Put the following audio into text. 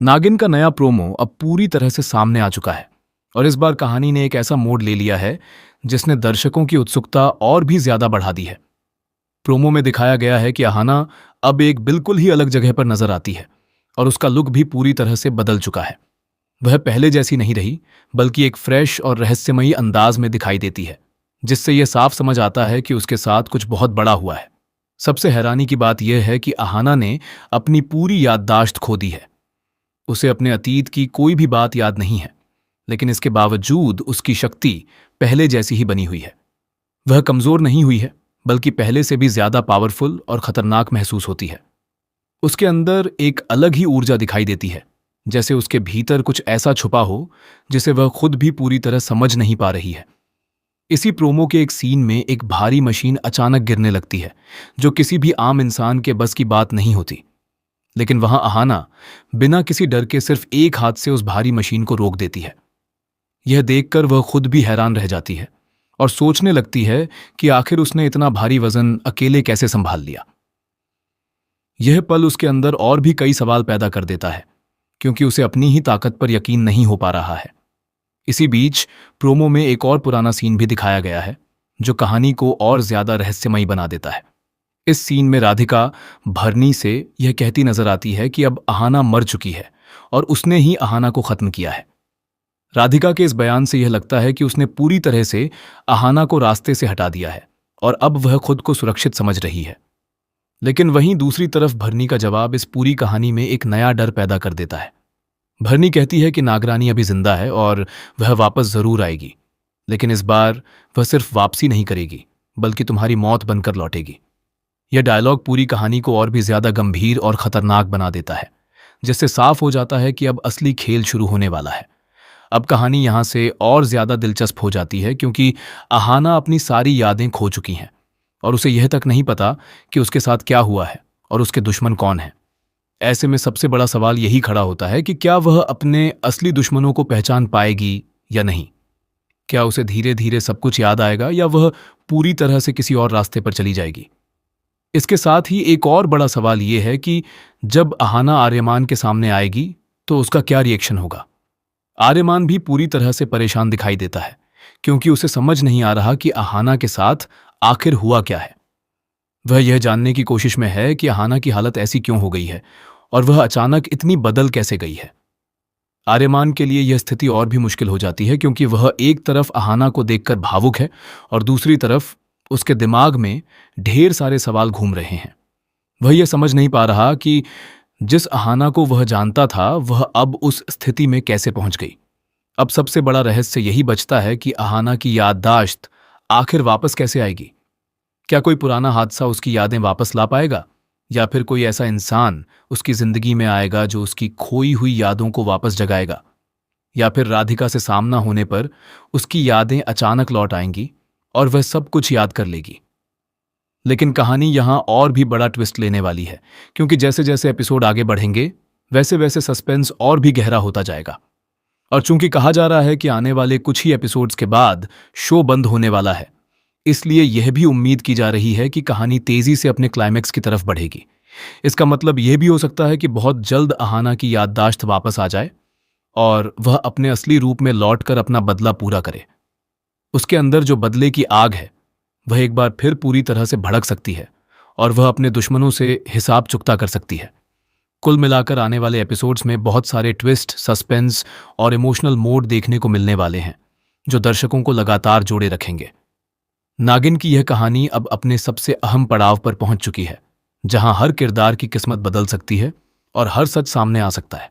नागिन का नया प्रोमो अब पूरी तरह से सामने आ चुका है और इस बार कहानी ने एक ऐसा मोड़ ले लिया है जिसने दर्शकों की उत्सुकता और भी ज्यादा बढ़ा दी है। प्रोमो में दिखाया गया है कि अहाना अब एक बिल्कुल ही अलग जगह पर नजर आती है और उसका लुक भी पूरी तरह से बदल चुका है। वह पहले जैसी नहीं रही, बल्कि एक फ्रेश और रहस्यमयी अंदाज में दिखाई देती है, जिससे यह साफ समझ आता है कि उसके साथ कुछ बहुत बड़ा हुआ है। सबसे हैरानी की बात यह है कि अहाना ने अपनी पूरी याददाश्त खो दी है। उसे अपने अतीत की कोई भी बात याद नहीं है, लेकिन इसके बावजूद उसकी शक्ति पहले जैसी ही बनी हुई है। वह कमजोर नहीं हुई है, बल्कि पहले से भी ज्यादा पावरफुल और खतरनाक महसूस होती है। उसके अंदर एक अलग ही ऊर्जा दिखाई देती है, जैसे उसके भीतर कुछ ऐसा छुपा हो जिसे वह खुद भी पूरी तरह समझ नहीं पा रही है। इसी प्रोमो के एक सीन में एक भारी मशीन अचानक गिरने लगती है, जो किसी भी आम इंसान के बस की बात नहीं होती। लेकिन वहां अहाना बिना किसी डर के सिर्फ एक हाथ से उस भारी मशीन को रोक देती है। यह देखकर वह खुद भी हैरान रह जाती है और सोचने लगती है कि आखिर उसने इतना भारी वजन अकेले कैसे संभाल लिया। यह पल उसके अंदर और भी कई सवाल पैदा कर देता है, क्योंकि उसे अपनी ही ताकत पर यकीन नहीं हो पा रहा है। इसी बीच प्रोमो में एक और पुराना सीन भी दिखाया गया है, जो कहानी को और ज्यादा रहस्यमयी बना देता है। इस सीन में राधिका भरनी से यह कहती नजर आती है कि अब अहाना मर चुकी है और उसने ही अहाना को खत्म किया है। राधिका के इस बयान से यह लगता है कि उसने पूरी तरह से अहाना को रास्ते से हटा दिया है और अब वह खुद को सुरक्षित समझ रही है। लेकिन वहीं दूसरी तरफ भरनी का जवाब इस पूरी कहानी में एक नया डर पैदा कर देता है। भरनी कहती है कि नागरानी अभी जिंदा है और वह वापस जरूर आएगी, लेकिन इस बार वह सिर्फ वापसी नहीं करेगी, बल्कि तुम्हारी मौत बनकर लौटेगी। यह डायलॉग पूरी कहानी को और भी ज्यादा गंभीर और खतरनाक बना देता है, जिससे साफ हो जाता है कि अब असली खेल शुरू होने वाला है। अब कहानी यहां से और ज्यादा दिलचस्प हो जाती है, क्योंकि अहाना अपनी सारी यादें खो चुकी हैं और उसे यह तक नहीं पता कि उसके साथ क्या हुआ है और उसके दुश्मन कौन हैं। ऐसे में सबसे बड़ा सवाल यही खड़ा होता है कि क्या वह अपने असली दुश्मनों को पहचान पाएगी या नहीं। क्या उसे धीरे धीरे सब कुछ याद आएगा या वह पूरी तरह से किसी और रास्ते पर चली जाएगी। इसके साथ ही एक और बड़ा सवाल यह है कि जब अहाना आर्यमान के सामने आएगी तो उसका क्या रिएक्शन होगा। आर्यमान भी पूरी तरह से परेशान दिखाई देता है, क्योंकि उसे समझ नहीं आ रहा कि अहाना के साथ आखिर हुआ क्या है। वह यह जानने की कोशिश में है कि अहाना की हालत ऐसी क्यों हो गई है और वह अचानक इतनी बदल कैसे गई है। आर्यमान के लिए यह स्थिति और भी मुश्किल हो जाती है, क्योंकि वह एक तरफ अहाना को देखकर भावुक है और दूसरी तरफ उसके दिमाग में ढेर सारे सवाल घूम रहे हैं। वह यह समझ नहीं पा रहा कि जिस अहाना को वह जानता था वह अब उस स्थिति में कैसे पहुंच गई। अब सबसे बड़ा रहस्य यही बचता है कि अहाना की याददाश्त आखिर वापस कैसे आएगी। क्या कोई पुराना हादसा उसकी यादें वापस ला पाएगा, या फिर कोई ऐसा इंसान उसकी जिंदगी में आएगा जो उसकी खोई हुई यादों को वापस जगाएगा, या फिर राधिका से सामना होने पर उसकी यादें अचानक लौट आएंगी और वह सब कुछ याद कर लेगी। लेकिन कहानी यहां और भी बड़ा ट्विस्ट लेने वाली है, क्योंकि जैसे जैसे एपिसोड आगे बढ़ेंगे वैसे वैसे सस्पेंस और भी गहरा होता जाएगा। और चूंकि कहा जा रहा है कि आने वाले कुछ ही एपिसोड्स के बाद शो बंद होने वाला है, इसलिए यह भी उम्मीद की जा रही है कि कहानी तेजी से अपने क्लाइमैक्स की तरफ बढ़ेगी। इसका मतलब यह भी हो सकता है कि बहुत जल्द अहाना की याददाश्त वापस आ जाए और वह अपने असली रूप में लौटकर अपना बदला पूरा करे। उसके अंदर जो बदले की आग है वह एक बार फिर पूरी तरह से भड़क सकती है और वह अपने दुश्मनों से हिसाब चुकता कर सकती है। कुल मिलाकर आने वाले एपिसोड्स में बहुत सारे ट्विस्ट, सस्पेंस और इमोशनल मोड देखने को मिलने वाले हैं, जो दर्शकों को लगातार जोड़े रखेंगे। नागिन की यह कहानी अब अपने सबसे अहम पड़ाव पर पहुंच चुकी है, जहां हर किरदार की किस्मत बदल सकती है और हर सच सामने आ सकता है।